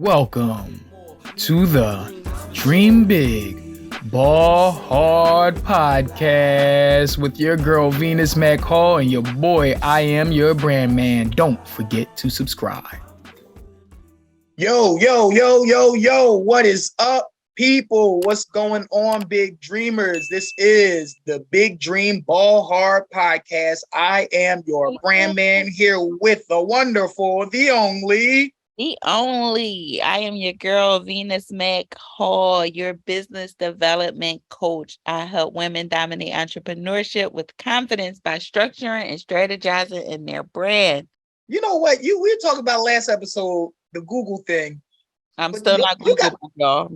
Welcome to the Dream Big, Ball Hard podcast with your girl Venus Mack-Hall and your boy I Am Your Brand Man. Don't forget to subscribe. Yo, what is up, people? What's going on, big dreamers? This is the Big Dream Ball Hard podcast. I am your brand man here with the wonderful, the only. I am your girl, Venus Mack-Hall, your business development coach. I help women dominate entrepreneurship with confidence by structuring and strategizing in their brand. You know what? We were talking about last episode, the Google thing. I'm still not Google, y'all.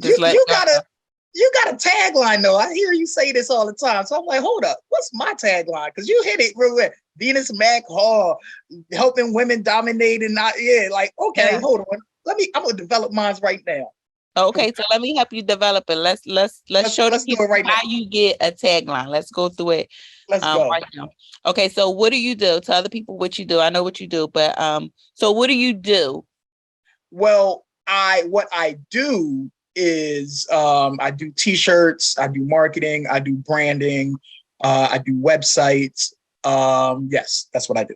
You got a tagline though. I hear you say this all the time. So I'm like, hold up, what's my tagline? Because you hit it real quick. Venus Mack-Hall, helping women dominate and not okay, hold on. I'm gonna develop mine right now. Okay, so let me help you develop it. Let's show the people right how you get a tagline. Let's go through it. Let's go. Right now. Okay, so what do you do? Tell other people what you do. I know what you do, but so what do you do? Well, what I do is I do t-shirts, I do marketing, I do branding, I do websites. Yes, that's what I do.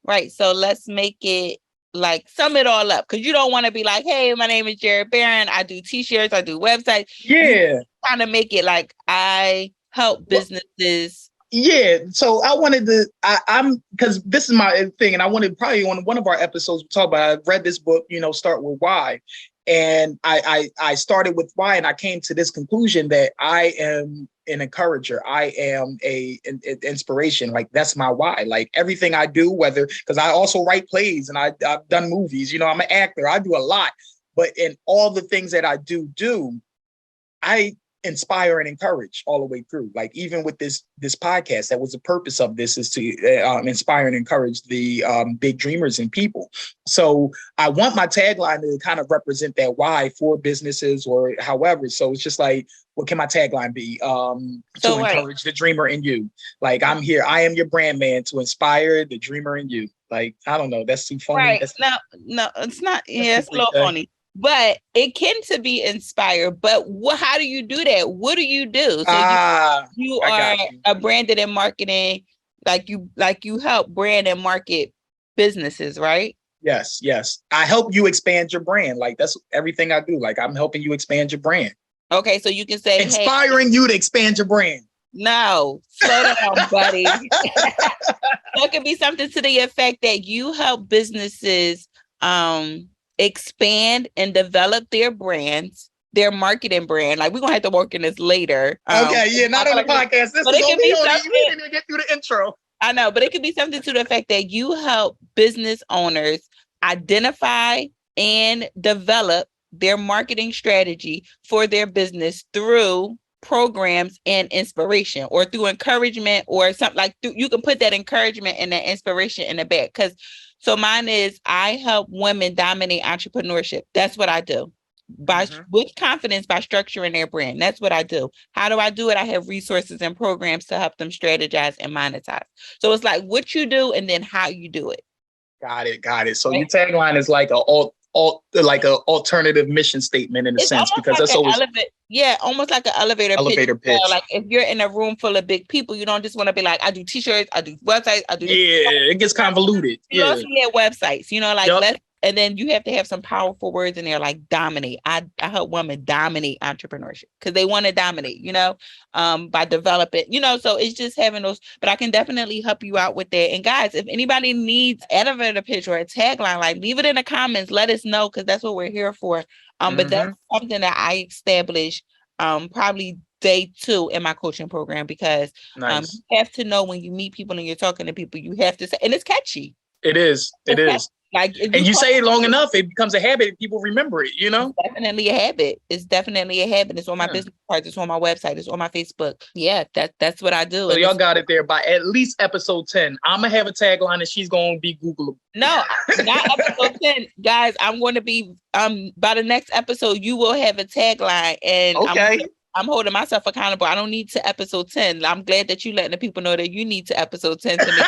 Right. So let's make it like sum it all up, because you don't want to be like, hey, my name is Jared Barron. I do t-shirts, I do websites. Yeah. Kind of make it like I help businesses. Yeah, so I wanted to, I'm because this is my thing, and I wanted probably on one of our episodes we talk about. I read this book, Start with Why, and I started with why, and I came to this conclusion that I am an encourager. I am an inspiration. Like that's my why. Like everything I do, whether because I also write plays and I've done movies. I'm an actor. I do a lot, but in all the things that I do, I inspire and encourage all the way through. Like even with this podcast, that was the purpose of this, is to inspire and encourage the big dreamers and people. So I want my tagline to kind of represent that why for businesses or however. So it's just like, what can my tagline be? To encourage the dreamer in you. Like I'm here, I am your brand man to inspire the dreamer in you. Like, I don't know, that's too funny. Right. No, it's not. Yeah, it's a little funny. But it can to be inspired. But how do you do that? What do you do? So you are a branded and marketing, like you help brand and market businesses, right? Yes. I help you expand your brand. Like that's everything I do. Like I'm helping you expand your brand. Okay, so you can say inspiring you to expand your brand. No, slow down, buddy. So it could be something to the effect that you help businesses expand and develop their brands, their marketing brand. Like we're gonna have to work in this later. Okay, yeah, not on the podcast. This is only we didn't get through the intro. I know, but it could be something to the effect that you help business owners identify and develop their marketing strategy for their business through programs and inspiration, or through encouragement, or something like you can put that encouragement and that inspiration in the back. Because so mine is I help women dominate entrepreneurship. That's what I do. With confidence by structuring their brand. That's what I do. How do I do it? I have resources and programs to help them strategize and monetize. So it's like what you do and then how you do it. Got it. So your tagline is like like a alternative mission statement in a sense, because that's always almost like an elevator pitch. Like if you're in a room full of big people, you don't just want to be like, I do t-shirts, I do websites, I do it gets convoluted. You also get websites, and then you have to have some powerful words in there like dominate. I help women dominate entrepreneurship because they want to dominate, by developing, so it's just having those, but I can definitely help you out with that. And guys, if anybody needs elevator pitch or a tagline, like leave it in the comments, let us know, because that's what we're here for. But that's something that I established probably day 2 in my coaching program, because you have to know when you meet people and you're talking to people, you have to say, and it's catchy. It is. Like, and you say it long enough, it becomes a habit. People remember it, It's definitely a habit. It's on my business cards. It's on my website. It's on my Facebook. Yeah, that's what I do. So y'all got it there by at least episode 10. I'm going to have a tagline and she's going to be Googleable. No, not episode 10. Guys, I'm going to be, by the next episode, you will have a tagline. And I'm holding myself accountable. I don't need to episode 10. I'm glad that you letting the people know that you need to episode 10 to make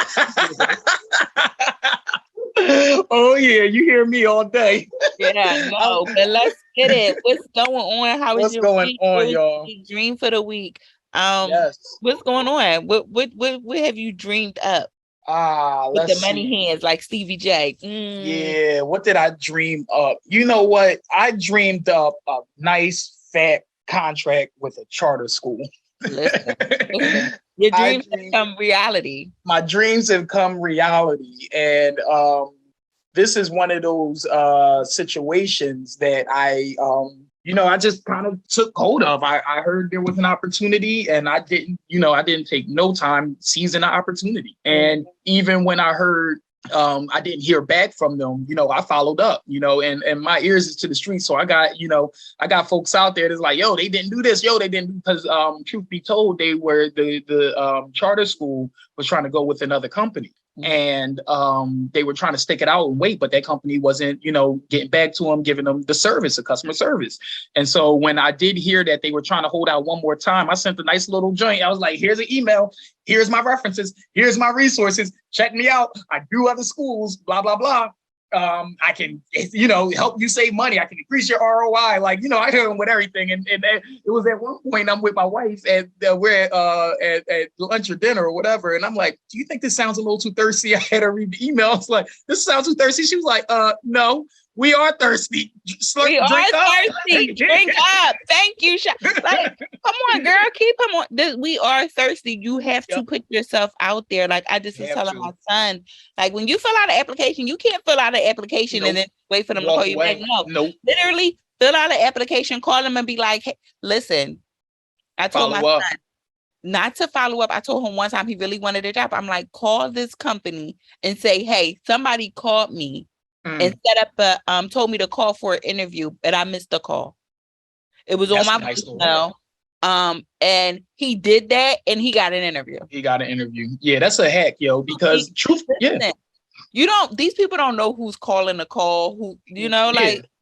Oh yeah, you hear me all day. Yeah, no, but let's get it. What's going on? How was What's your going week? on, What was y'all? your dream for the week? Um, Yes. what's going on? What have you dreamed up with Let's the money see. hands like Stevie J? Yeah, what did I dream up? You know what? I dreamed up a nice fat contract with a charter school. Listen, listen. Your I dreams dream, become reality. my dreams have come reality, and this is one of those situations that I just kind of took hold of. I heard there was an opportunity, and I didn't take no time seizing the opportunity. And even when I heard I didn't hear back from them, I followed up, and my ears is to the street. So I got folks out there that's like, yo, they didn't do this, yo, they didn't, because truth be told, they were the charter school was trying to go with another company. And they were trying to stick it out and wait, but that company wasn't, getting back to them, giving them the customer service. And so when I did hear that they were trying to hold out one more time, I sent a nice little joint. I was like, here's an email. Here's my references. Here's my resources. Check me out. I do other schools, blah, blah, blah. I can, help you save money. I can increase your ROI. Like, I hear them with everything. And it was at one point I'm with my wife and we're at lunch or dinner or whatever. And I'm like, do you think this sounds a little too thirsty? I had her read the email. I was like, this sounds too thirsty. She was like, no, we are thirsty. We are drink thirsty. Up. Drink up. Thank you. Like, come on, girl. Keep him on. We are thirsty. You have to put yourself out there. Like I just was telling my son, like when you fill out an application, you can't fill out an application and then wait for them to call you back. No, literally fill out an application, call them and be like, hey, listen, I told my son not to follow up. I told him one time he really wanted a job. I'm like, call this company and say, hey, somebody called me and set up told me to call for an interview, but I missed the call. It was on my voicemail. And he did that and he got an interview. Yeah, that's a hack, yo, because these people don't know who's calling the call,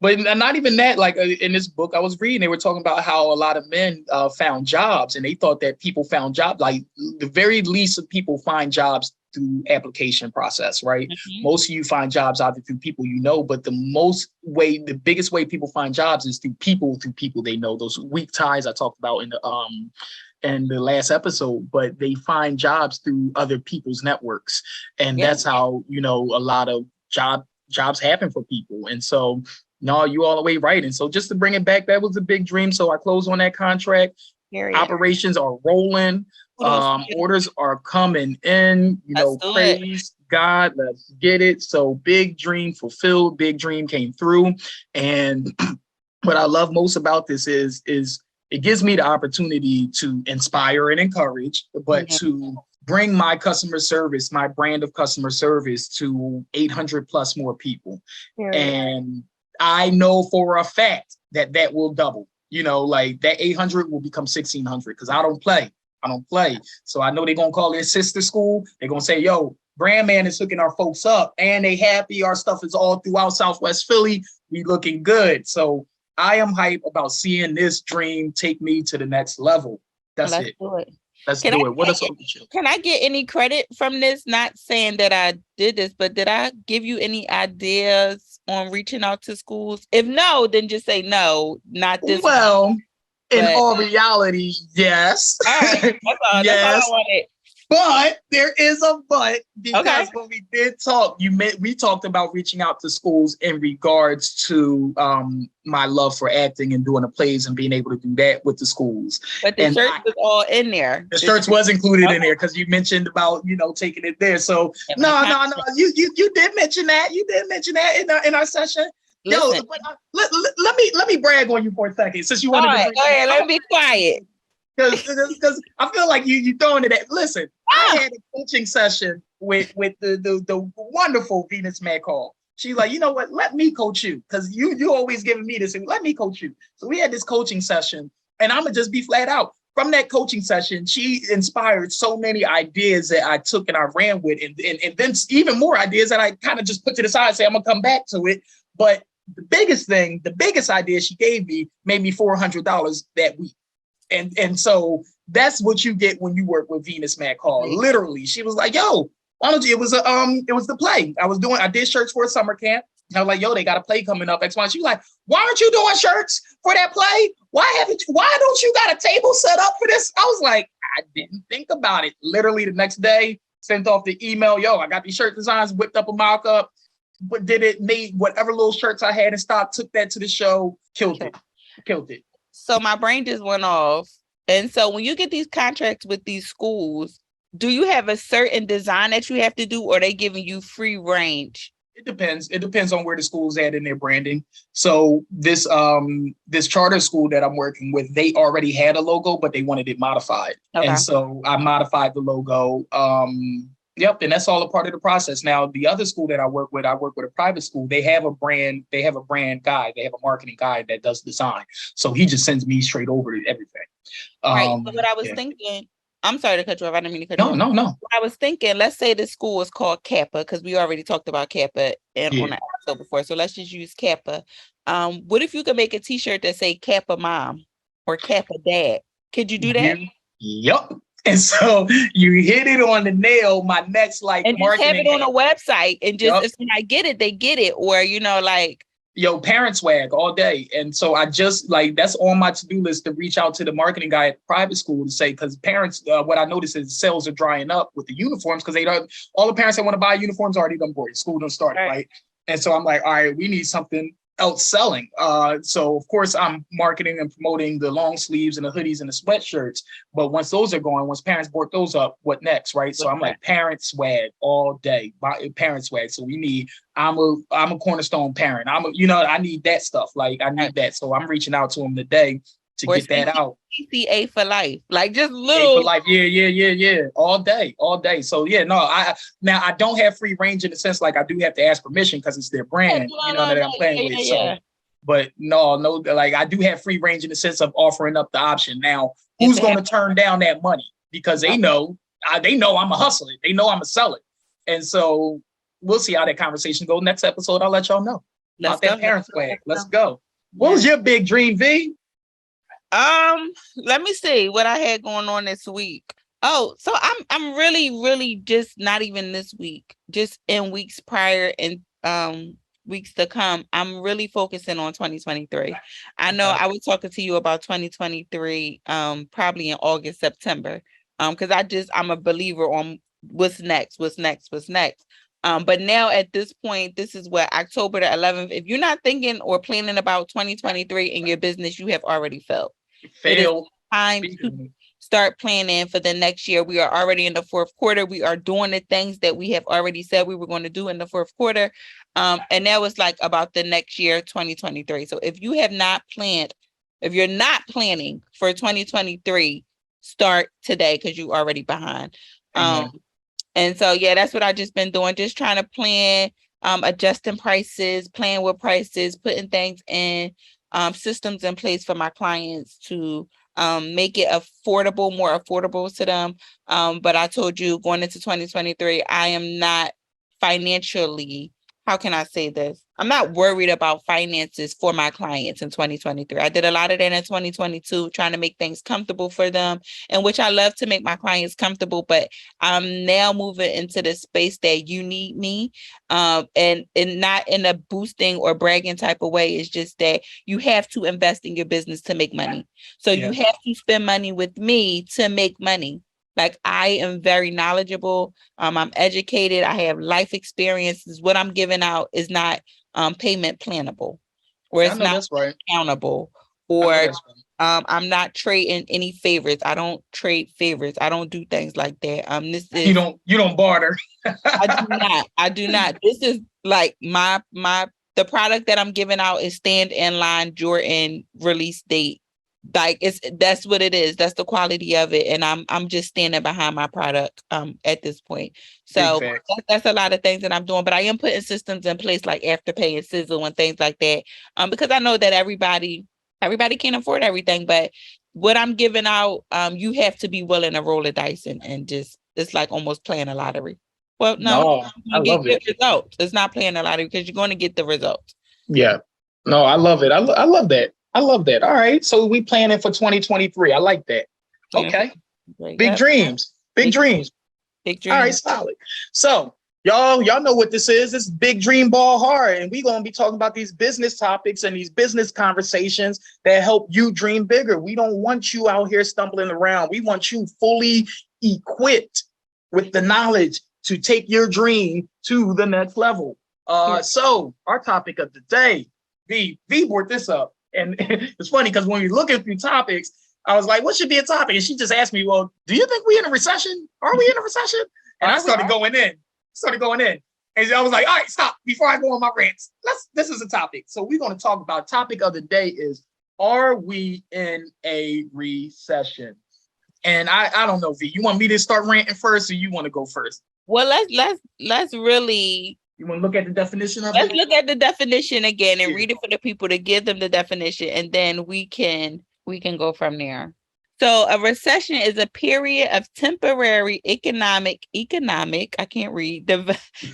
but not even that. Like in this book I was reading, they were talking about how a lot of men found jobs and they thought that people found jobs, like the very least of people find jobs through application process, right? Mm-hmm. Most of you find jobs either through people but the biggest way people find jobs is through people they know. Those weak ties I talked about in the last episode, but they find jobs through other people's networks. And that's how, a lot of jobs happen for people. And so, no, you all the way right. And so just to bring it back, that was a big dream. So I closed on that contract. Operations are rolling. Orders are coming in, praise God, let's get it. So big dream fulfilled, big dream came through. And what I love most about this is it gives me the opportunity to inspire and encourage, but to bring my customer service, my brand of customer service to 800 plus more people. And I know for a fact that will double, like that 800 will become 1,600 because I don't play. So I know they're going to call their sister school. They're going to say, yo, Brand Man is hooking our folks up and they happy. Our stuff is all throughout Southwest Philly. We looking good. So I am hyped about seeing this dream take me to the next level. Let's do it. What else? Can I get any credit from this? Not saying that I did this, but did I give you any ideas on reaching out to schools? If no, then just say no, not this. Well, in all reality, yes. All right. That's all. Yes. That's all I wanted. But there is a but, because when we did talk, we talked about reaching out to schools in regards to my love for acting and doing the plays and being able to do that with the schools. But the shirts was all in there. The shirts was included in there because you mentioned about taking it there. So no, you did mention that. You did mention that in our session. Listen. Yo, but, let me brag on you for a second since you wanted to. Go ahead, let me be quiet. Because I feel like you throwing it at. Listen, I had a coaching session with the wonderful Venus Mack-Hall. She's like, you know what? Let me coach you because you always giving me this. And let me coach you. So we had this coaching session, and I'm gonna just be flat out. From that coaching session, she inspired so many ideas that I took and I ran with, and then even more ideas that I kind of just put to the side and say I'm gonna come back to it. But the biggest idea she gave me made me $400 that week. And so that's what you get when you work with Venus Mack-Hall. Literally, she was like, yo, Why don't you? It was the play. I did shirts for a summer camp. I was like, yo, they got a play coming up. X, Y. She was like, why aren't you doing shirts for that play? Why don't you got a table set up for this? I was like, I didn't think about it. Literally the next day, sent off the email, yo, I got these shirt designs, whipped up a mock-up, but made whatever little shirts I had in stock, took that to the show, killed it. So my brain just went off. And so when you get these contracts with these schools, do you have a certain design that you have to do, or are they giving you free range? It depends. It depends on where the school's at in their branding. So this charter school that I'm working with, they already had a logo, but they wanted it modified. Okay. And so I modified the logo. Yep. And that's all a part of the process. Now, the other school that I work with a private school. They have a brand guy. They have a marketing guy that does design. So he just sends me straight over to everything. Right. So what I was thinking, I'm sorry to cut you off. I didn't mean to cut you off. No. What I was thinking, let's say the school is called Kappa, because we already talked about Kappa on the episode before. So let's just use Kappa. What if you could make a t-shirt that say Kappa Mom or Kappa Dad? Could you do that? Yep. And so you hit it on the nail. My next and just have it on a website and just if I get it, they get it. Or parent swag all day. And so I just that's on my to-do list to reach out to the marketing guy at the private school to say, because parents, what I noticed is sales are drying up with the uniforms, because all the parents that want to buy uniforms already done bought it. School done started, right? And so I'm like, all right, we need something else selling. So of course I'm marketing and promoting the long sleeves and the hoodies and the sweatshirts. But once those are going, once parents bought those up, what next, right? So I'm like, parent swag all day, parent swag. So I'm a cornerstone parent. I need that stuff. I need that. So I'm reaching out to them today to get that out. CCA for life, just little for life. Yeah. All day. So I don't have free range in the sense I do have to ask permission because it's their brand, that I'm playing with. So, but no, I do have free range in the sense of offering up the option. Now, who's going to turn down that money? Because they know I'm a hustler. They know I'm a seller. And so we'll see how that conversation goes. Next episode, I'll let y'all know about that parent swag. Let's go. What was your big dream, V? Let me see what I had going on this week. Oh, so I'm really just not even this week, just in weeks prior and weeks to come. I'm really focusing on 2023. I know I was talking to you about 2023 probably in August, September. Because I'm a believer on what's next. But now at this point, this is October the 11th. If you're not thinking or planning about 2023 in your business, you have already failed. It is time to start planning for the next year. We are already in the fourth quarter. We are doing the things that we have already said we were going to do in the fourth quarter. And that was about the next year, 2023. So if you're not planning for 2023, start today because you're already behind. And so, that's what I've just been doing. Just trying to plan, adjusting prices, playing with prices, putting things in systems in place for my clients to make it more affordable to them. But I told you going into 2023, I am not financially, how can I say this? I'm not worried about finances for my clients in 2023. I did a lot of that in 2022, trying to make things comfortable for them, and which I love to make my clients comfortable, but I'm now moving into the space that you need me, and not in a boosting or bragging type of way. It's just that you have to invest in your business to make money. So you have to spend money with me to make money. I am very knowledgeable. I'm educated. I have life experiences. What I'm giving out is not payment plannable, or it's not accountable, or I'm not trading any favorites. I don't trade favorites. I don't do things like that. You don't barter. I do not. This is the product that I'm giving out is stand in line Jordan release date. That's what it is. That's the quality of it. And I'm just standing behind my product at this point. So that's a lot of things that I'm doing, but I am putting systems in place like Afterpay and Sizzle and things like that. Because I know that everybody can't afford everything, but what I'm giving out, you have to be willing to roll the dice and just, it's like almost playing a lottery. Well, no, I love it. Results. It's not playing a lottery because you're going to get the results. Yeah. No, I love it. I love that. All right. So we planning for 2023. I like that. Okay. Yeah. Big dreams. Big All right, dream. solid. So y'all know what this is. It's Big Dream Ball Hard, and we're gonna be talking about these business topics and these business conversations that help you dream bigger. We don't want you out here stumbling around. We want you fully equipped with the knowledge to take your dream to the next level. So our topic of the day, V brought this up, and it's funny because when we looking through topics, I was like, "What should be a topic?" And she just asked me, "Well, do you think we in a recession? Are we in a recession?" And I started going in. And I was like, "All right, stop before I go on my rants. This is a topic." So we're going to talk about topic of the day is, are we in a recession? And I don't know, V, you want me to start ranting first or you want to go first? Well, let's really, you want to look at the definition of let's it? look at the definition again and read it for the people to give them the definition, and then we can go from there. So a recession is a period of temporary economic, I can't read,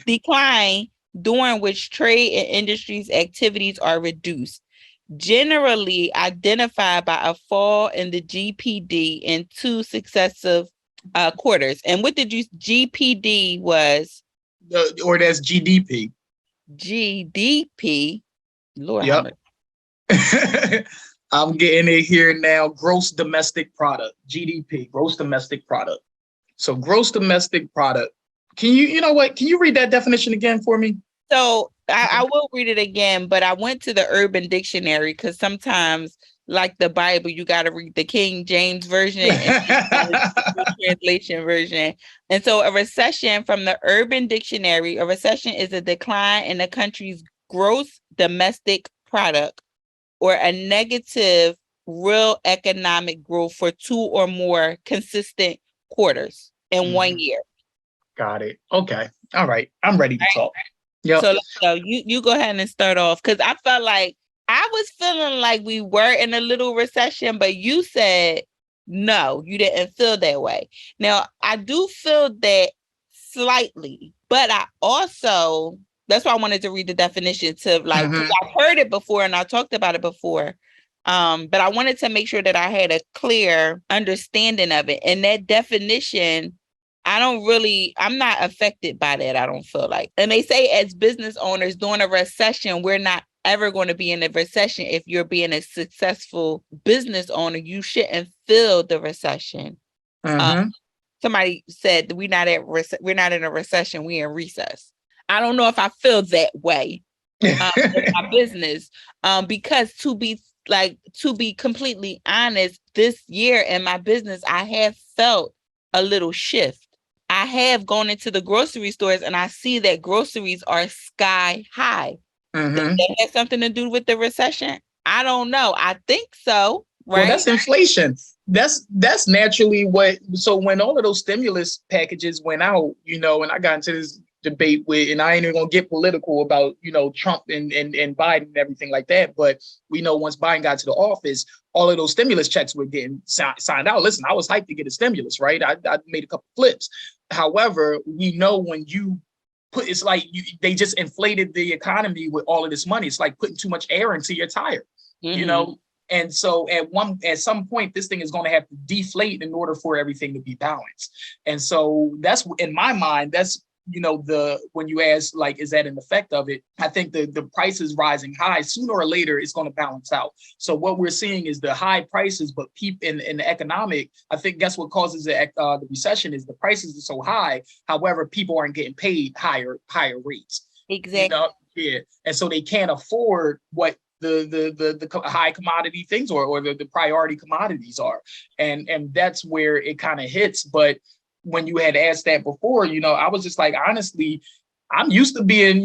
decline during which trade and industries activities are reduced, generally identified by a fall in the GPD in two successive quarters. And what did you, GPD was? Or that's GDP. GDP. Lord, yep. I'm getting it here now. Gross domestic product, GDP, gross domestic product. So gross domestic product. Can you know what? Can you read that definition again for me? So I will read it again, but I went to the Urban Dictionary because sometimes, like the Bible, you got to read the King James Version and the translation version. And so a recession, from the Urban Dictionary, a recession is a decline in a country's gross domestic product or a negative real economic growth for two or more consistent quarters in 1 year. Got it. Okay. All right. I'm ready to talk. Yep. So you go ahead and start off, because I felt like I was feeling like we were in a little recession, but you said no, you didn't feel that way. Now, I do feel that slightly, but I also, that's why I wanted to read the definition to like, because I've heard it before and I talked about it before. But I wanted to make sure that I had a clear understanding of it. And that definition, I'm not affected by that, I don't feel like. And they say as business owners during a recession, we're not ever going to be in a recession. If you're being a successful business owner, you shouldn't feel the recession. Somebody said we're not in a recession, we're in recess. I don't know if I feel that way in my business, because to be completely honest, this year in my business, I have felt a little shift. I have gone into the grocery stores and I see that groceries are sky high. Does that have something to do with the recession? I don't know. I think so. Right? Well, that's inflation. That's naturally what. So when all of those stimulus packages went out, and I got into this debate with, and I ain't even gonna get political about, Trump and Biden and everything like that. But we know once Biden got to the office, all of those stimulus checks were getting signed out. Listen, I was hyped to get a stimulus, right? I made a couple flips. However, we know when you it's like they just inflated the economy with all of this money. It's like putting too much air into your tire, And so at some point, this thing is going to have to deflate in order for everything to be balanced. And so that's, in my mind, that's, when you ask, like, is that an effect of it? I think the price is rising high. Sooner or later, it's going to balance out. So what we're seeing is the high prices, but people in the economic, I think that's what causes the recession is the prices are so high. However, people aren't getting paid higher rates. Exactly. Yeah. And so they can't afford what the high commodity things or the priority commodities are. And that's where it kind of hits. But when you had asked that before, I was just like, honestly, I'm used to being,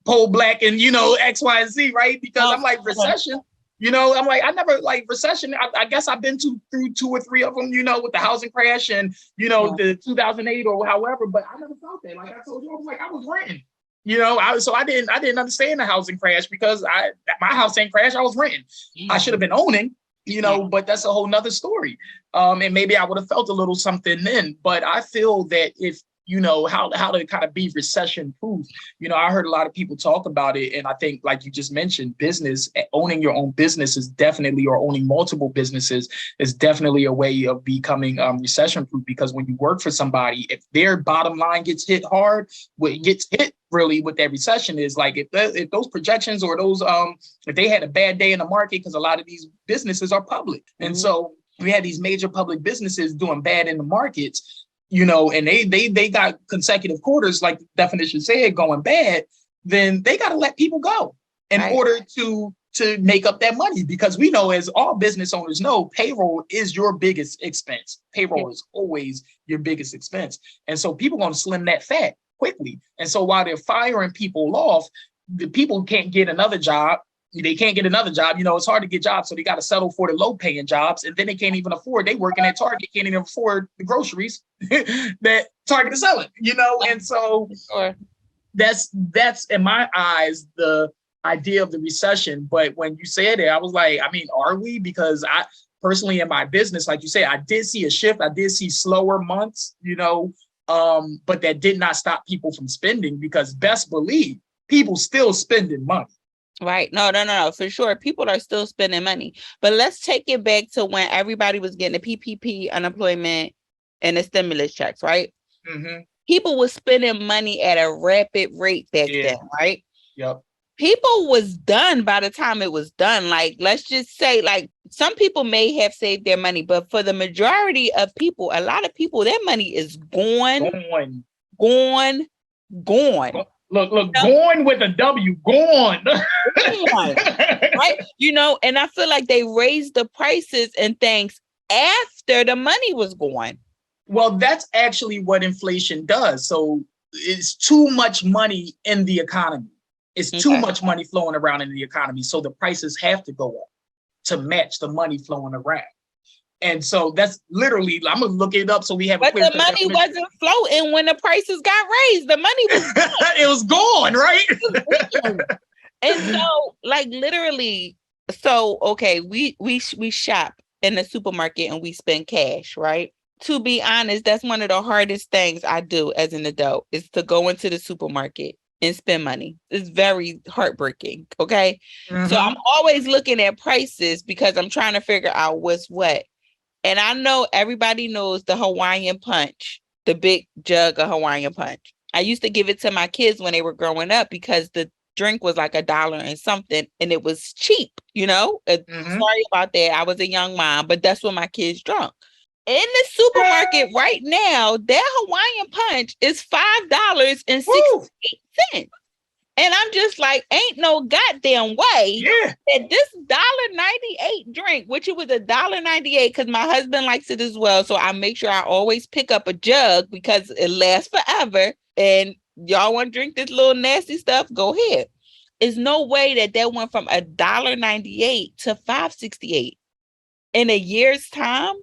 pro-black and, X, Y, and Z, right? Because I'm like, recession, I'm like, I never like recession. I guess I've been through 2 or 3 of them, with the housing crash and, the 2008 or however, but I never felt that. Like I told you, I was like, I was renting. I didn't understand the housing crash because my house ain't crashed. I was renting. I should have been owning, but that's a whole nother story. And maybe I would have felt a little something then. But I feel that if how to kind of be recession proof. I heard a lot of people talk about it. And I think, like you just mentioned, owning your own business is definitely, or owning multiple businesses is definitely a way of becoming recession proof, because when you work for somebody, if their bottom line gets hit hard, what gets hit really with that recession is like, if those projections or those, if they had a bad day in the market, because a lot of these businesses are public. And so we had these major public businesses doing bad in the markets, and they got consecutive quarters, like the definition said, going bad, then they got to let people go in order to make up that money. Because we know, as all business owners know, payroll is your biggest expense. Payroll is always your biggest expense. And so people are going to slim that fat quickly. And so while they're firing people off, the people can't get another job. They can't get another job. It's hard to get jobs, so they got to settle for the low paying jobs. And then they can't even afford, they working at Target, can't even afford the groceries that Target is selling, And so that's in my eyes, the idea of the recession. But when you said it, I was like, are we? Because I personally, in my business, like you said, I did see a shift. I did see slower months, but that did not stop people from spending, because best believe people still spending money. Right. No, for sure. People are still spending money. But let's take it back to when everybody was getting the PPP, unemployment, and the stimulus checks, right? Mm-hmm. People were spending money at a rapid rate back then, right? Yep. People was done by the time it was done. Like, let's just say, like, some people may have saved their money, but for the majority of people, a lot of people, their money is gone. Look, going with a W, gone. Right? And I feel like they raised the prices and things after the money was gone. Well, that's actually what inflation does. So it's too much money in the economy. It's too much money flowing around in the economy. So the prices have to go up to match the money flowing around. And so that's literally, I'm going to look it up so we have a clear. But the money wasn't floating when the prices got raised. The money was gone. It was gone, right? And so, like, literally, so, okay, we shop in the supermarket and we spend cash, right? To be honest, that's one of the hardest things I do as an adult, is to go into the supermarket and spend money. It's very heartbreaking, okay? Mm-hmm. So I'm always looking at prices because I'm trying to figure out what's what. And I know everybody knows the Hawaiian Punch, the big jug of Hawaiian Punch. I used to give it to my kids when they were growing up because the drink was like $1 and something, and it was cheap, Sorry about that. I was a young mom, but that's what my kids drank. In the supermarket right now, that Hawaiian Punch is $5.68. And I'm just like, ain't no goddamn way that this $1.98 drink, which it was $1.98, because my husband likes it as well. So I make sure I always pick up a jug because it lasts forever. And y'all want to drink this little nasty stuff? Go ahead. There's no way that went from $1.98 to $5.68 in a year's time.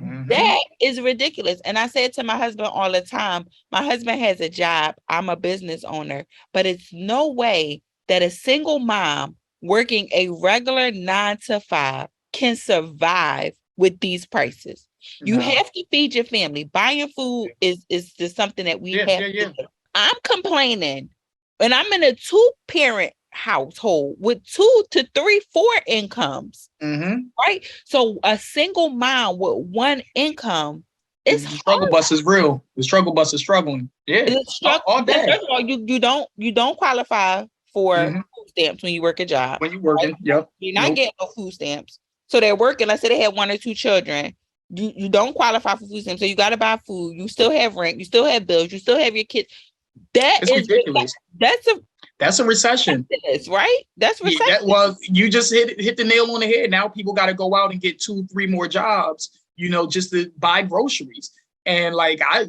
Mm-hmm. That is ridiculous. And I said to my husband all the time, my husband has a job. I'm a business owner, but it's no way that a single mom working a regular 9-to-5 can survive with these prices. You have to feed your family. Buying food is just something that we have to do. I'm complaining, and I'm in a 2-parent household with 2 to 3, 4 incomes, right? So a single mom with 1 income, the struggle bus is real. The struggle bus is struggling. Yeah, all day. First of all, you don't qualify for food stamps when you work a job. When you're working, right? You're not getting no food stamps. So they're working. Let's say they have 1 or 2 children. You don't qualify for food stamps, so you got to buy food. You still have rent. You still have bills. You still have your kids. It's ridiculous. That's a recession. Right? That's recession. You just hit the nail on the head. Now people got to go out and get 2-3 more jobs, just to buy groceries. And we got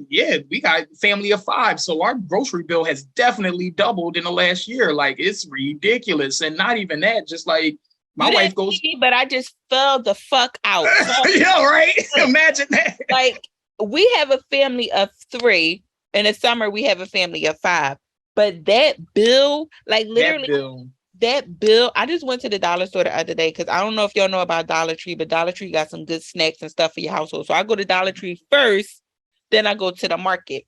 a family of 5. So our grocery bill has definitely doubled in the last year. Like, it's ridiculous. And not even that, just like my wife goes, but I just fell the fuck out. Yeah, right. Imagine that. Like, we have a family of 3. In the summer, we have a family of 5. But that bill, like literally, that bill, I just went to the dollar store the other day because I don't know if y'all know about Dollar Tree, but Dollar Tree got some good snacks and stuff for your household. So I go to Dollar Tree first, then I go to the market.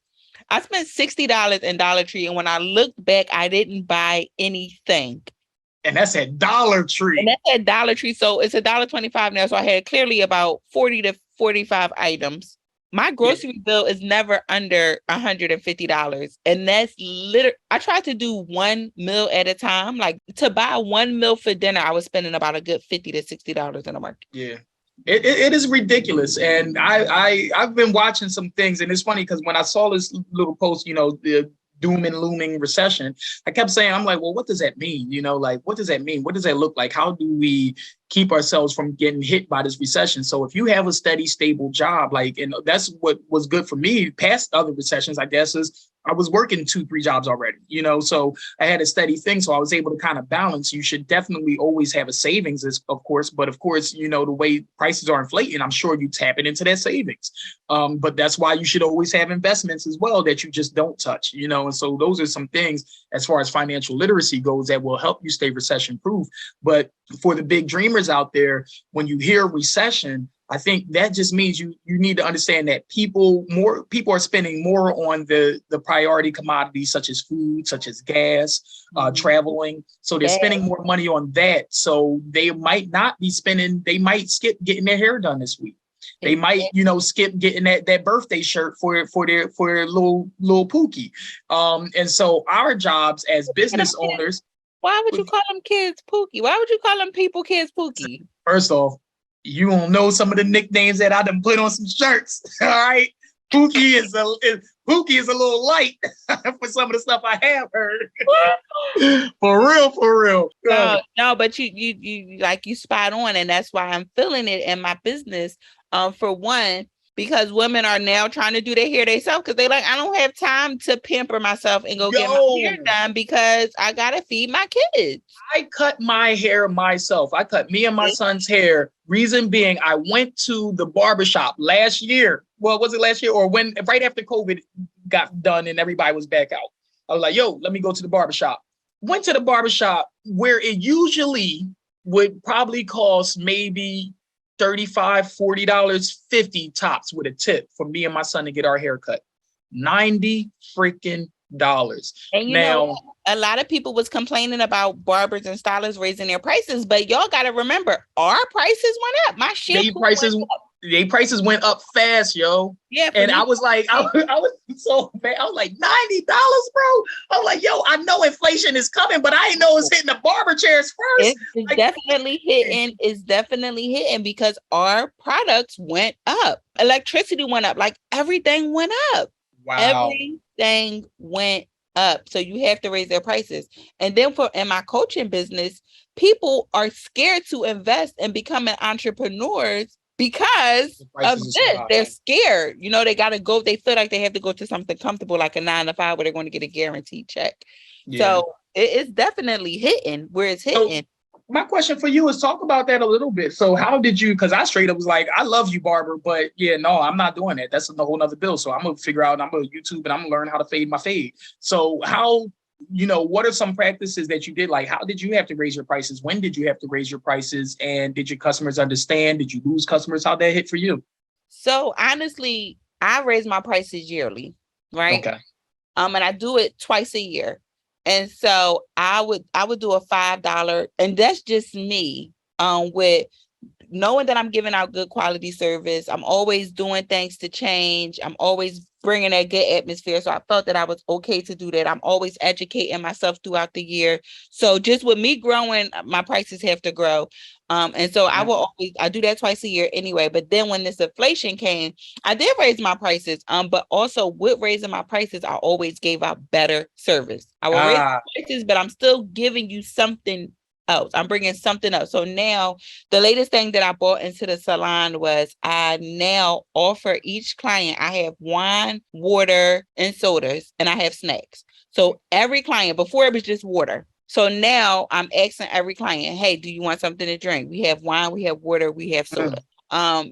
I spent $60 in Dollar Tree, and when I looked back, I didn't buy anything. And that's at Dollar Tree. And that's at Dollar Tree. So it's $1.25 now. So I had clearly about 40 to 45 items. My grocery bill is never under $150. And that's literally, I tried to do one meal at a time. Like to buy one meal for dinner, I was spending about a good $50 to $60 in a market. Yeah. It is ridiculous. And I've been watching some things, and it's funny because when I saw this little post, the doom and looming recession, I kept saying, I'm like, well, what does that mean? What does that mean? What does that look like? How do we keep ourselves from getting hit by this recession? So if you have a steady, stable job, and that's what was good for me past other recessions, I guess, is I was working 2-3 jobs already, so I had a steady thing. So I was able to kind of balance. You should definitely always have a savings, of course. But of course, the way prices are inflating, I'm sure you tap it into that savings. But that's why you should always have investments as well that you just don't touch, And so those are some things as far as financial literacy goes that will help you stay recession proof. But for the big dreamers out there, when you hear recession, I think that just means you need to understand that people are spending more on the priority commodities such as food, such as gas, traveling. So they're spending more money on that. So they might not be spending. They might skip getting their hair done this week. They might, skip getting that birthday shirt for their little Pookie. And so our jobs as business owners. Why would you call them kids Pookie? Why would you call them people kids Pookie? First off, you don't know some of the nicknames that I done put on some shirts. All right. Pookie is a little light for some of the stuff I have heard. For real. No, but you spot on, and that's why I'm feeling it in my business. For one, because women are now trying to do their hair themselves because they're like, I don't have time to pamper myself and go get my hair done because I gotta feed my kids. I cut my hair myself. I cut me and my son's hair. Reason being, I went to the barbershop last year. Well, was it last year or right after COVID got done and everybody was back out? I was like, yo, let me go to the barbershop. Went to the barbershop where it usually would probably cost maybe $35, $40, $50 tops with a tip for me and my son to get our hair cut. $90 freaking dollars. And now, a lot of people was complaining about barbers and stylists raising their prices, but y'all got to remember, our prices went up. My shampoo prices went up fast, yo. Yeah. And I was like, I was so bad. I was like, $90, bro. I was like, yo, I know inflation is coming, but I didn't know it's hitting the barber chairs first. It's definitely hitting. It's definitely hitting because our products went up. Electricity went up. Like everything went up. Wow. Everything went up. So you have to raise their prices. And then in my coaching business, people are scared to invest in becoming entrepreneurs because of this. They're scared. They got to go. They feel like they have to go to something comfortable like a 9-to-5 where they're going to get a guaranteed check. Yeah. So it's definitely hitting where it's hitting. So my question for you is talk about that a little bit. So how did you, because I straight up was like, I love you, barber, but yeah, no, I'm not doing that. That's a whole nother bill. So I'm going to figure out, I'm going to YouTube and I'm going to learn how to fade my fade. So how, what are some practices that you did? Like, how did you have to raise your prices? When did you have to raise your prices? And did your customers understand? Did you lose customers? How'd that hit for you? So honestly, I raise my prices yearly, right? Okay. And I do it twice a year. And so I would do a $5, and that's just me, with knowing that I'm giving out good quality service. I'm always doing things to change. I'm always bringing a good atmosphere. So I felt that I was okay to do that. I'm always educating myself throughout the year. So just with me growing, my prices have to grow. And so I do that twice a year anyway. But then when this inflation came, I did raise my prices. But also with raising my prices, I always gave out better service. I will raise my prices, but I'm still giving you something else. I'm bringing something else. So now the latest thing that I brought into the salon was I now offer each client, I have wine, water, and sodas, and I have snacks. So every client, before it was just water. So now I'm asking every client, hey, do you want something to drink? We have wine, we have water, we have soda.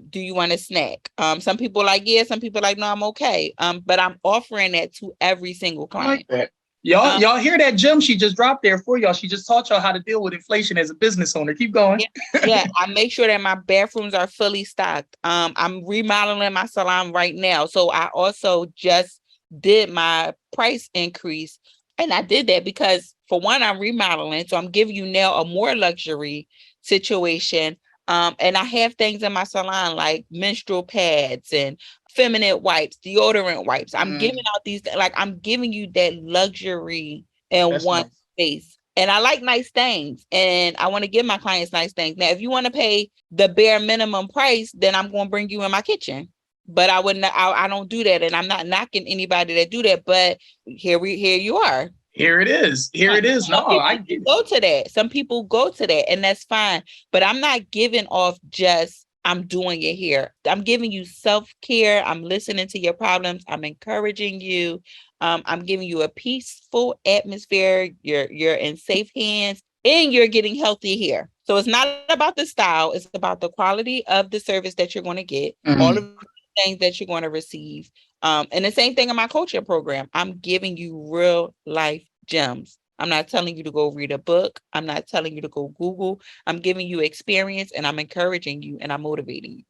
Do you want a snack? Some people like, yeah, some people like, no, I'm okay. But I'm offering that to every single client. I like that. Y'all hear that gem she just dropped there for y'all. She just taught y'all how to deal with inflation as a business owner. Keep going. Yeah, I make sure that my bathrooms are fully stocked. I'm remodeling my salon right now. So I also just did my price increase. And I did that because, for one, I'm remodeling. So I'm giving you now a more luxury situation. And I have things in my salon like menstrual pads and feminine wipes, deodorant wipes. I'm giving out these, like, I'm giving you that luxury in That's one nice. space. And I like nice things, and I want to give my clients nice things. Now, if you want to pay the bare minimum price, then I'm going to bring you in my kitchen. But I wouldn't. I don't do that, and I'm not knocking anybody that do that. But here you are. Here it is. Here it is. No, Some people I get it. go to that. Some people go to that, and that's fine. But I'm not giving off just, I'm doing it here. I'm giving you self-care. I'm listening to your problems. I'm encouraging you. I'm giving you a peaceful atmosphere. You're in safe hands, and you're getting healthy here. So it's not about the style. It's about the quality of the service that you're going to get. All of the things that you're going to receive. And the same thing in my coaching program. I'm giving you real life gems. I'm not telling you to go read a book. I'm not telling you to go Google. I'm giving you experience, and I'm encouraging you, and I'm motivating you.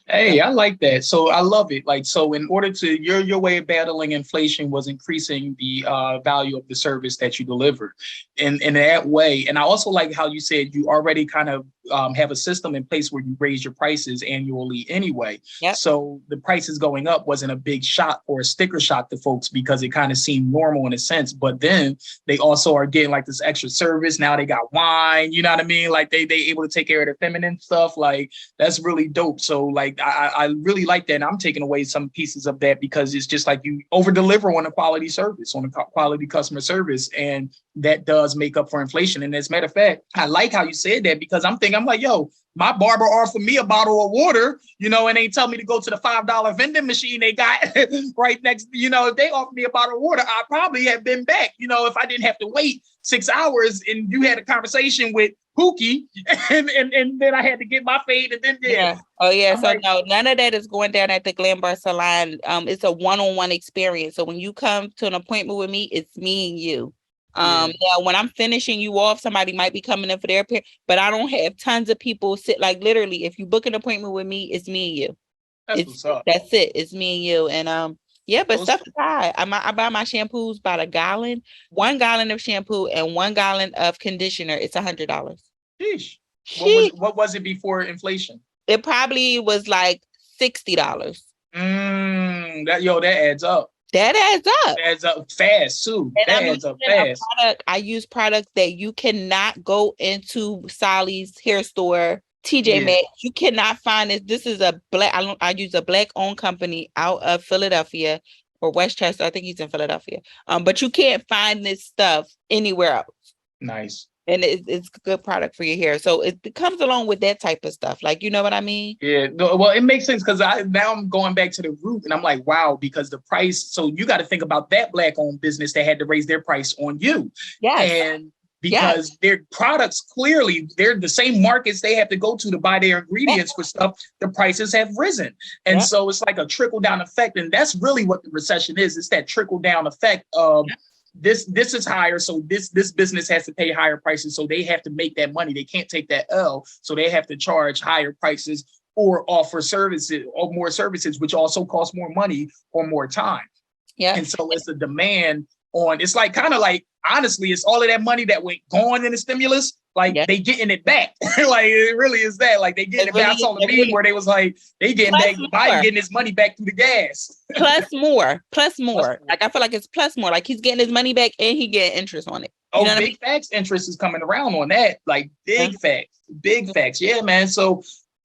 Hey, I like that. So I love it. Like, so in order to your way of battling inflation was increasing the value of the service that you deliver in that way. And I also like how you said you already kind of have a system in place where you raise your prices annually anyway. Yep. So the prices going up wasn't a big shock or a sticker shock to folks because it kind of seemed normal in a sense. But then they also are getting like this extra service. Now they got wine, you know what I mean? Like they able to take care of their feminine stuff. Like that's really dope. So like I really like that. And I'm taking away some pieces of that because it's just like you over deliver on a quality service, on a quality customer service. And that does make up for inflation. And as a matter of fact, I like how you said that because I'm like, yo, my barber offered me a bottle of water, and they tell me to go to the $5 vending machine they got right next. If they offered me a bottle of water, I probably have been back, if I didn't have to wait 6 hours and you had a conversation with Pookie and then I had to get my fade and then yeah. Oh yeah. I'm so like, no, none of that is going down at the Glam Bar Salon. It's a one-on-one experience. So when you come to an appointment with me, it's me and you. Now when I'm finishing you off, somebody might be coming in for their pair, but I don't have tons of people sit, like literally, if you book an appointment with me, it's me and you. That's it. It's me and you. And yeah, but stuff is high. I buy my shampoos by the gallon. 1 gallon of shampoo and 1 gallon of conditioner. It's $100. Sheesh. What was it before inflation? It probably was like $60. That adds up. That adds up. It adds up fast too. And that adds up fast. I use products that you cannot go into Sally's hair store, TJ Maxx. You cannot find this. This is a black. I use a black-owned company out of Philadelphia or Westchester. I think he's in Philadelphia. But you can't find this stuff anywhere else. Nice. And it's a good product for your hair. So it comes along with that type of stuff. Like, you know what I mean? Yeah. No, well, it makes sense because now I'm going back to the root and I'm like, wow, because the price. So you got to think about that black-owned business that had to raise their price on you. Yes. And because their products, clearly, they're the same markets they have to go to buy their ingredients for stuff. The prices have risen. And so it's like a trickle-down effect. And that's really what the recession is. It's that trickle-down effect of this is higher, so this business has to pay higher prices, so they have to make that money. They can't take that L, so they have to charge higher prices or offer services or more services, which also cost more money or more time. Yeah, and so it's a demand on. It's like kind of like honestly, it's all of that money that went gone in the stimulus. Like they getting it back. Like it really is that. Like they getting it back. I saw the meme where they was like they getting back. Biden getting his money back through the gas. Plus more. Like I feel like it's plus more. Like he's getting his money back and he getting interest on it. You know big facts. Interest is coming around on that. Like big facts. Big facts. Yeah, man. So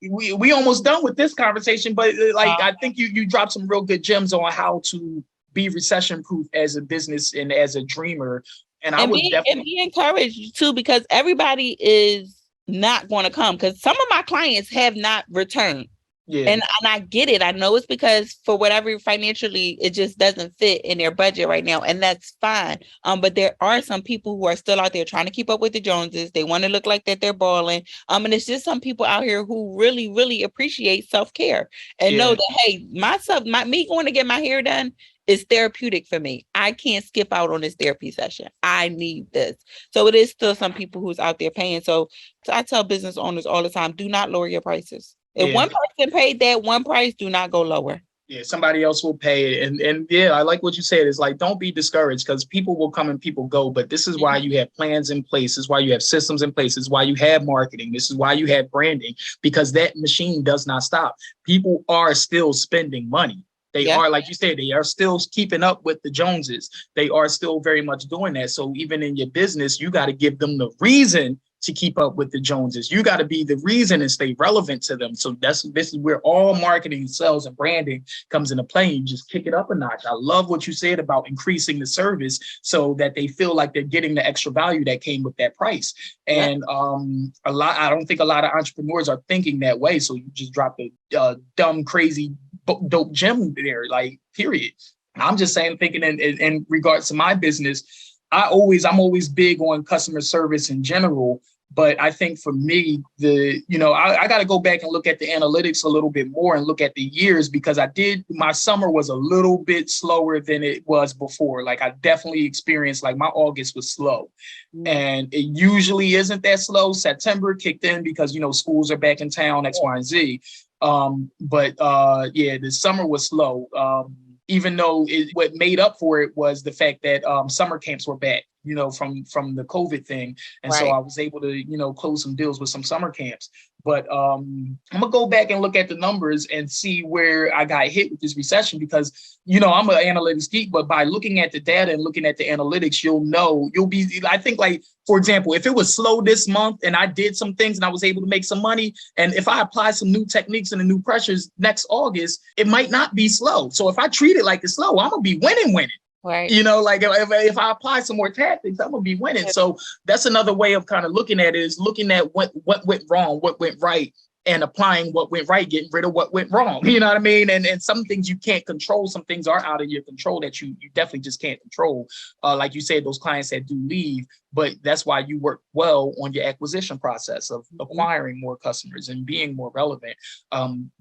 we almost done with this conversation, but like I think you dropped some real good gems on how to be recession proof as a business and as a dreamer. And I would definitely be encouraged too, because everybody is not going to come, because some of my clients have not returned. Yeah. And I get it. I know it's because for whatever financially, it just doesn't fit in their budget right now. And that's fine. But there are some people who are still out there trying to keep up with the Joneses. They want to look like that they're balling. And it's just some people out here who really, really appreciate self-care and know that, hey, me going to get my hair done is therapeutic for me. I can't skip out on this therapy session. I need this. So it is still some people who's out there paying. So I tell business owners all the time, do not lower your prices. If one person paid that one price, do not go lower. Yeah, somebody else will pay it. And yeah, I like what you said. It's like, don't be discouraged because people will come and people go. But this is why you have plans in place. This is why you have systems in place. This is why you have marketing. This is why you have branding, because that machine does not stop. People are still spending money. They are, like you said, they are still keeping up with the Joneses. They are still very much doing that. So even in your business, you got to give them the reason to keep up with the Joneses. You got to be the reason and stay relevant to them. So this is where all marketing, sales, and branding comes into play. You just kick it up a notch. I love what you said about increasing the service so that they feel like they're getting the extra value that came with that price. And I don't think a lot of entrepreneurs are thinking that way. So you just dropped a dumb, crazy, dope gem there, like, period. I'm just saying, thinking in regards to my business, I'm always big on customer service in general. But I think for me, I got to go back and look at the analytics a little bit more and look at the years, because my summer was a little bit slower than it was before. Like, I definitely experienced, like, my August was slow, and it usually isn't that slow. September kicked in because, schools are back in town, X, Y, and Z. The summer was slow. Even though what made up for it was the fact that summer camps were back, from the COVID thing. And so I was able to, close some deals with some summer camps. But I'm going to go back and look at the numbers and see where I got hit with this recession, because, I'm an analytics geek, but by looking at the data and looking at the analytics, I think, like, for example, if it was slow this month and I did some things and I was able to make some money, and if I apply some new techniques and the new pressures next August, it might not be slow. So if I treat it like it's slow, I'm going to be winning. Right. Like, if I apply some more tactics, I'm going to be winning. So that's another way of kind of looking at it, is looking at what went wrong, what went right, and applying what went right, getting rid of what went wrong. You know what I mean? And some things you can't control. Some things are out of your control that you definitely just can't control. Like you said, those clients that do leave, but that's why you work well on your acquisition process of acquiring more customers and being more relevant,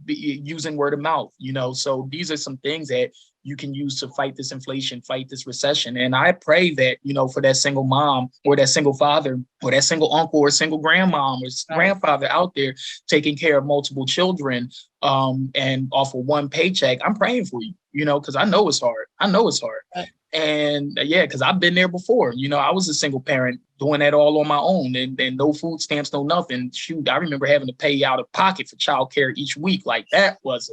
using word of mouth, So these are some things that you can use to fight this inflation, fight this recession. And I pray that, for that single mom or that single father or that single uncle or single grandmom or grandfather out there taking care of multiple children and off of one paycheck, I'm praying for you, because I know it's hard. And because I've been there before. I was a single parent doing that all on my own, and no food stamps, no nothing. Shoot, I remember having to pay out of pocket for childcare each week. Like, that was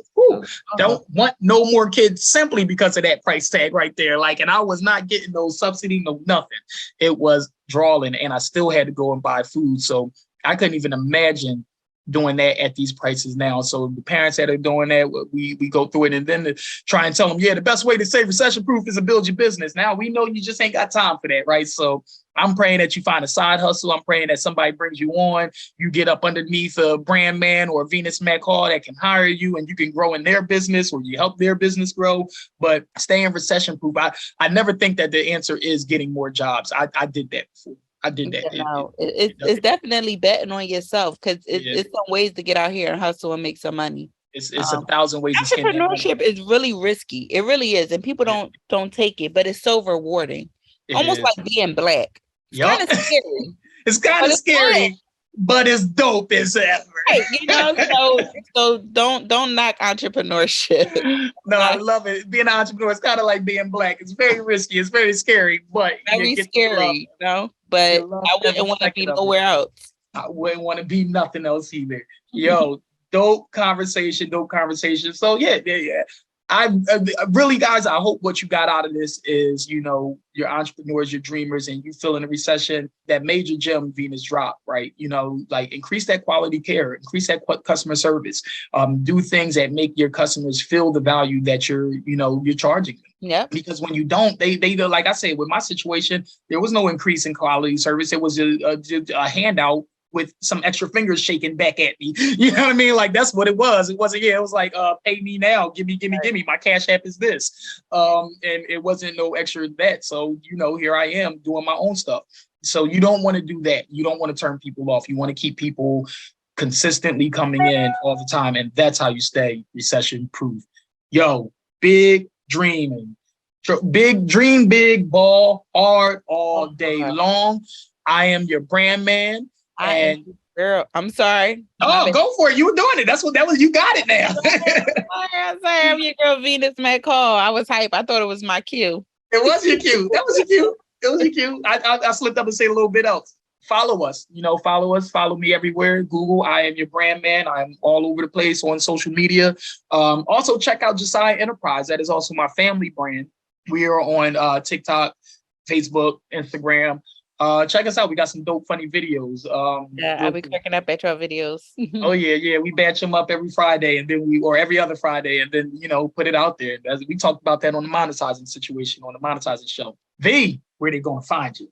don't want no more kids simply because of that price tag right there. Like, and I was not getting no subsidy, no nothing. It was drawing, and I still had to go and buy food. So I couldn't even imagine doing that at these prices now. So the parents that are doing that, we go through it, and then to try and tell them, the best way to stay recession proof is to build your business. Now we know you just ain't got time for that, right? So I'm praying that you find a side hustle. I'm praying that somebody brings you on, you get up underneath a brand man or Venus Mack-Hall that can hire you, and you can grow in their business, or you help their business grow. But staying recession proof, I never think that the answer is getting more jobs. I did that before. I did that. It's definitely betting on yourself, because it's some ways to get out here and hustle and make some money. It's 1,000 ways to skin that money. Entrepreneurship is really risky. It really is, and people don't take it, but it's so rewarding. Almost like being black. It's kind of scary. It's kind of scary, but it's dope as ever. Right, so don't knock entrepreneurship. No, I love it. Being an entrepreneur is kind of like being black. It's very risky. It's very scary, but very scary. But I wouldn't want to be nowhere else. I wouldn't want to be nothing else either. Yo, dope conversation. So yeah. I really, guys, I hope what you got out of this is, your entrepreneurs, your dreamers, and you feel in a recession, that major gem Venus dropped, right? Like, increase that quality care, increase that customer service, do things that make your customers feel the value that you're charging them. Yeah. Because when you don't, they like I said, with my situation, there was no increase in quality service. It was a handout with some extra fingers shaking back at me. You know what I mean? Like, that's what it was. It wasn't, it was like, pay me now. Give me. My Cash App is this. And it wasn't no extra that. So, here I am doing my own stuff. So you don't want to do that. You don't want to turn people off. You want to keep people consistently coming in all the time. And that's how you stay recession proof. Yo, big dreaming. Big dream, big ball hard all day long. I am your brand man. And Girl, I'm sorry. Oh, go for it. You were doing it. You got it now. I'm sorry. I'm your girl, Venus Mack-Hall. I was hype. I thought it was my cue. It was your cue. That was your cue. It was your cue. I slipped up and say a little bit else. Follow us. Follow us. Follow me everywhere. Google, I am your brand man. I'm all over the place on social media. Also, check out Josiah Enterprise. That is also my family brand. We are on TikTok, Facebook, Instagram. Check us out. We got some dope, funny videos. I'll be cracking up at your videos. Oh yeah. We batch them up every Friday, and then or every other Friday, and then put it out there. As we talked about that on the monetizing situation, on the monetizing show. Where they gonna find you?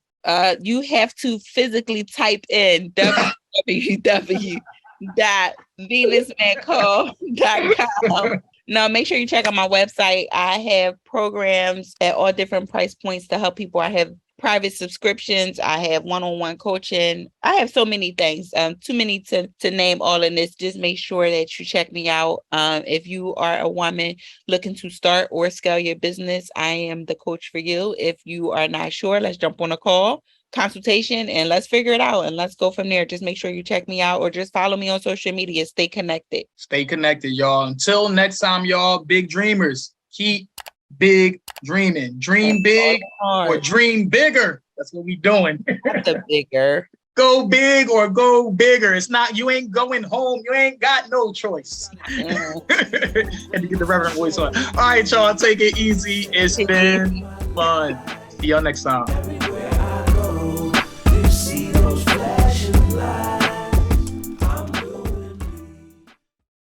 You have to physically type in www.venusmack-hall.com. No, make sure you check out my website. I have programs at all different price points to help people. I have private subscriptions. I have one-on-one coaching. I have so many things, too many to name all in this. Just make sure that you check me out. If you are a woman looking to start or scale your business, I am the coach for you. If you are not sure, let's jump on a call, consultation, and let's figure it out. And let's go from there. Just make sure you check me out or just follow me on social media. Stay connected. Stay connected, y'all. Until next time, y'all, big dreamers. Keep big dreaming. Dream big or dream bigger. That's what we doing. The bigger. Go big or go bigger. It's not, you ain't going home. You ain't got no choice. And to get the reverend voice on. All right, y'all, take it easy. It's been fun. See y'all next time.